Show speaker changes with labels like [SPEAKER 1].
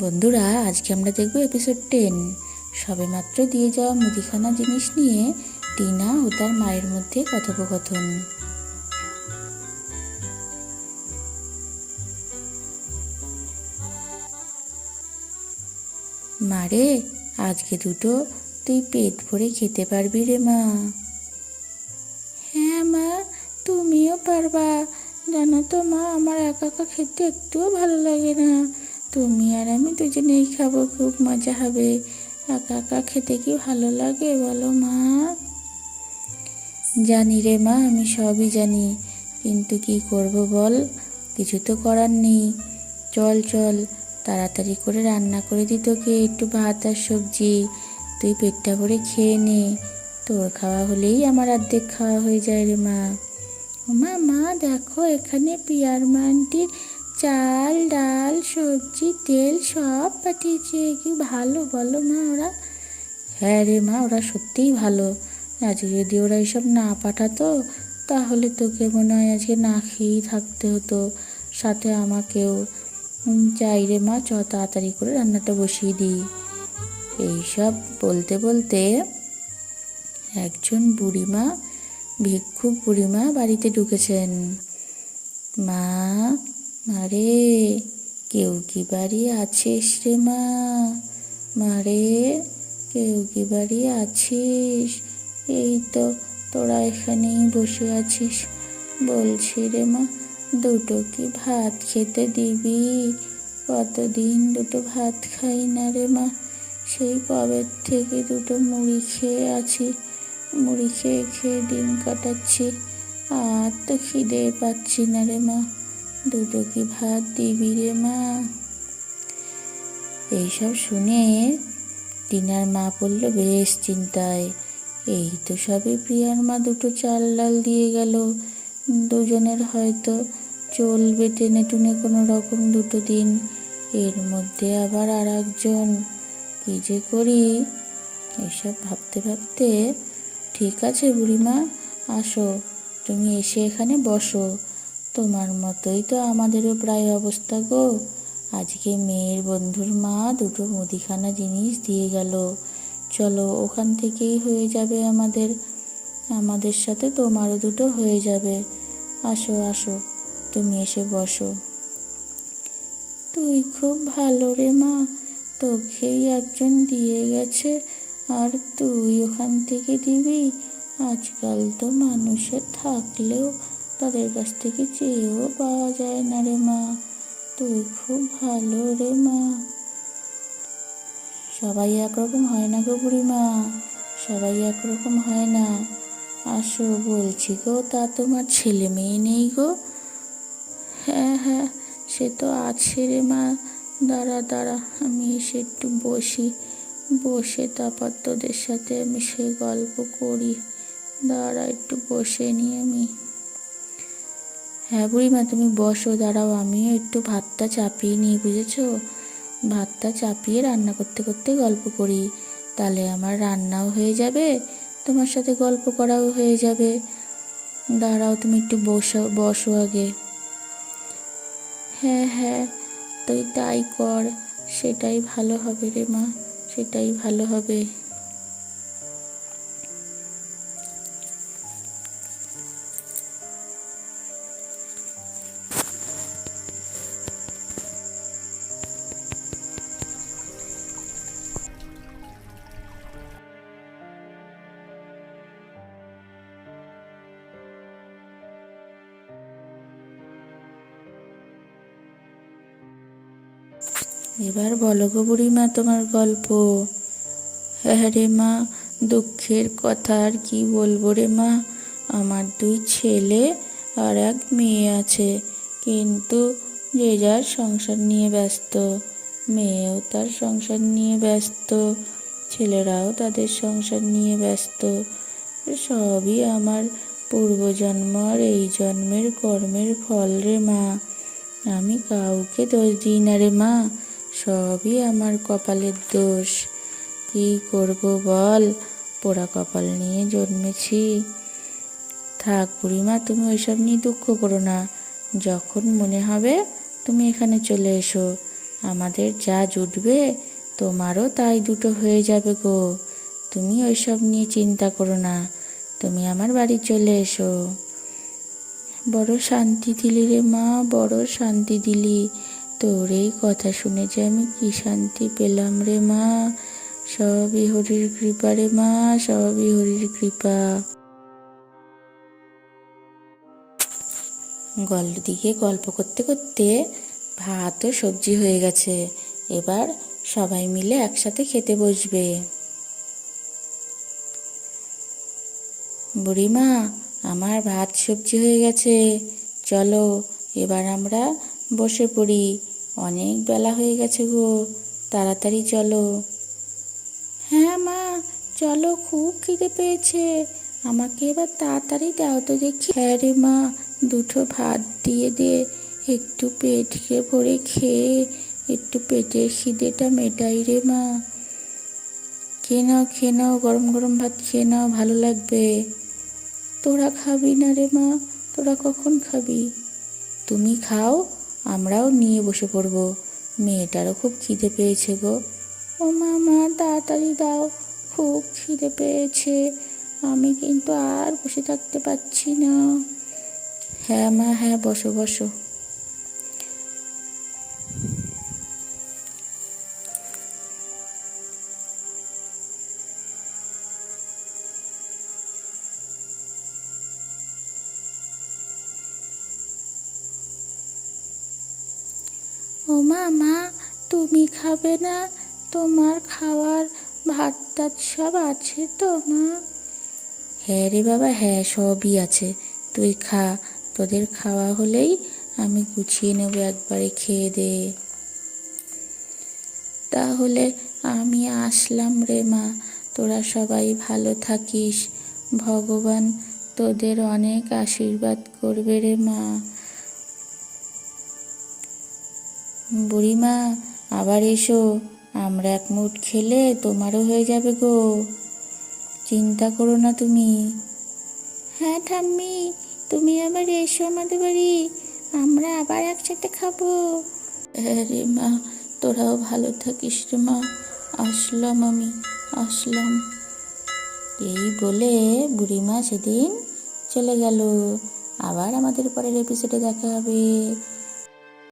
[SPEAKER 1] বন্ধুরা, আজকে আমরা দেখব এপিসোড 10। সবেমাত্র দিয়ে যাওয়া মুদিখানা জিনিস নিয়ে টিনা ও তার মায়ের মধ্যে কথোপকথন। মারে, আজকে দুটো তুই পেট ভরে খেতে পারবি রে মা। হ্যাঁ মা, তুমিও পারবা। জানো তো মা, আমার একা একা খেতে একটুও ভালো লাগে না। তুমি আর আমি দুজনেই খাবো, খুব মজা হবে। একা একা খেতে কি ভালো লাগে বলো মা? জানি রে মা, আমি সবই জানি, কিন্তু কি করব বল, কিছু তো করার নেই। চল চল, তাড়াতাড়ি করে রান্না করে দি তোকে একটু ভাত আর সবজি। তুই পেটটা ভরে খেয়ে নে, তোর খাওয়া হলেই আমার অর্ধেক খাওয়া হয়ে যায় রে মা। মা মা দেখো, এখানে পিয়ার মান্টির চাল ডাল সবজি তেল সব পাঠিয়েছে। কি ভালো বলো মা ওরা। হ্যাঁ রে মা, ওরা সত্যিই ভালো। আজকে যদি ওরা এসব না পাঠাতো তাহলে তোকে মনে হয় আজকে না খেয়েই থাকতে হতো, সাথে আমাকেও। যাই রে মা, চ তাড়াতাড়ি করে রান্নাটা বসিয়ে দিই। এইসব বলতে বলতে একজন বুড়িমা, ভিক্ষুক বুড়িমা বাড়িতে ঢুকেছেন। মা, মারে, কেউ কি বাড়ি আছিস রে মা? মারে, কেউ কি বাড়ি আছিস? এই তো, তোরা এখানেই বসে আছিস। বলছি রে মা, দুটো কি ভাত খেতে দিবি? কতদিন দুটো ভাত খাই না রে মা। সেই কবে থেকে দুটো মুড়ি খেয়ে আছি, মুড়ি খেয়ে খেয়ে দিন কাটাচ্ছি। আর তো খিদে পাচ্ছি না রে মা। দুটো কি ভাত দিবি রে মা? এইসব শুনে টিনার মা পড়ল বেশ চিন্তায়। এই তো সবে প্রিয়ার মা দুটো চাল ডাল দিয়ে গেল, দুজনের হয়তো চলবে টেনে টুনে কোনো রকম দুটো দিন। এর মধ্যে আবার আর একজন, কী যে করি। এইসব ভাবতে ভাবতে, ঠিক আছে বুড়িমা, আসো, তুমি এসে এখানে বসো। তোমার মতোই তো আমাদেরও প্রায় অবস্থা গো। আজকে মেয়ের বন্ধুর মা দুটো মুদিখানা জিনিস দিয়ে গেল। চলো, ওখান থেকেই হয়ে যাবে আমাদের। আমাদের সাথে তোমারও দুটো হয়ে যাবে। আসো আসো, তুমি এসে বসো। তুই খুব ভালো রে মা, তোকেই একজন দিয়ে গেছে আর তুই ওখান থেকে দিবি? আজকাল তো মানুষের থাকলেও তাদের কাছ থেকে চেয়েও পাওয়া যায় না রে মা। তুই খুব ভালো রে মা। সবাই একরকম হয় না গো বুড়িমা, সবাই একরকম হয় না। আসো বলছি গো, তা তোমার ছেলে মেয়ে নেই গো? হ্যাঁ হ্যাঁ, সে তো আছে রে মা। দাঁড়া দাঁড়া, আমি এসে একটু বসি, বসে তারপর তোদের সাথে আমি সে গল্প করি। দাঁড়া, একটু বসে নি আমি। হ্যাঁ বুড়িমা, তুমি বসো, দাঁড়াও, আমিও একটু ভাতটা চাপিয়ে নিই, বুঝেছো? ভাতটা চাপিয়ে রান্না করতে করতে গল্প করি, তাহলে আমার রান্নাও হয়ে যাবে, তোমার সাথে গল্প করাও হয়ে যাবে। দাঁড়াও, তুমি একটু বসো বসো আগে। হ্যাঁ হ্যাঁ, তুই তাই কর, সেটাই ভালো হবে রে মা, সেটাই ভালো হবে। এবার বলো গো বুড়িমা তোমার গল্প। হ্যাঁ রে মা, দুঃখের কথা আর কি বলবো রে মা। আমার দুই ছেলে আর এক মেয়ে আছে, কিন্তু যে যার সংসার নিয়ে ব্যস্ত। মেয়েও তার সংসার নিয়ে ব্যস্ত, ছেলেরাও তাদের সংসার নিয়ে ব্যস্ত। সবই আমার পূর্বজন্ম আর এই জন্মের কর্মের ফল রে মা। আমি কাউকে দোষ দিই না রে মা, সবই আমার কপালের দোষ। কি করব বল, পোড়া কপাল নিয়ে জন্মেছি। থাক বুড়িমা, তুমি ওইসব নিয়ে দুঃখ করো না। যখন মনে হবে তুমি এখানে চলে এসো, আমাদের যা জুটবে তোমারও তাই দুটো হয়ে যাবে গো। তুমি ওইসব নিয়ে চিন্তা করো না, তুমি আমার বাড়ি চলে এসো। বড় শান্তি দিলি রে মা, বড় শান্তি দিলি। তোর এই কথা শুনে যে আমি কি শান্তি পেলাম রে মা। সবই হরির কৃপা রে মা, সবই হরির কৃপা। দিকে গল্প করতে করতে ভাত ও সবজি হয়ে গেছে। এবার সবাই মিলে একসাথে খেতে বসবে। বুড়িমা, আমার ভাত সবজি হয়ে গেছে, চলো এবার আমরা বসে পড়ি। অনেক বেলা হয়ে গেছে গো, তাড়াতাড়ি চলো। হ্যাঁ মা, চলো, খুব খিদে পেয়েছে, আমাকে এবার তাড়াতাড়ি দাও তো দেখি। হ্যাঁ রে মা, দুটো ভাত দিয়ে দে, একটু পেটকে ভরে খেয়ে একটু পেটের খিদেটা মেটাই রে মা। খেয়ে নাও, খেয়ে নাও, গরম গরম ভাত খেয়ে নাও, ভালো লাগবে। তোরা খাবি না রে মা, তোরা কখন খাবি? তুমি খাও, আমরাও নিয়ে বসে পড়বো। মেয়েটারও খুব খিদে পেয়েছে গো। ও মা, তাড়াতাড়ি দাও, খুব খিদে পেয়েছে, আমি কিন্তু আর বসে থাকতে পারছি না। হ্যাঁ মা, হ্যাঁ, বসো বসো। ও মা, তুমি খাবে না? তোমার খাওয়ার ভাত টাত সব আছে তো মা? হ্যাঁ রে বাবা, হ্যাঁ, সবই আছে, তুই খা। তোদের খাওয়া হলেই আমি গুছিয়ে নেবো, একবারে খেয়ে দে। তাহলে আমি আসলাম রে মা, তোরা সবাই ভালো থাকিস, ভগবান তোদের অনেক আশীর্বাদ করবে রে মা। বুড়িমা, আবার এসো, আমরা এক মুঠ খেলে তোমারও হয়ে যাবে গো, চিন্তা করো না তুমি। হ্যাঁ ঠাম্মি, তুমি আবার এসো আমাদের বাড়ি, আমরা আবার একসাথে খাবো। হ্যাঁ রে মা, তোরাও ভালো থাকিস রে মা, আসলাম আমি, আসলাম। এই বলে বুড়িমা সেদিন চলে গেল। আবার আমাদের পরের এপিসোডে দেখা হবে।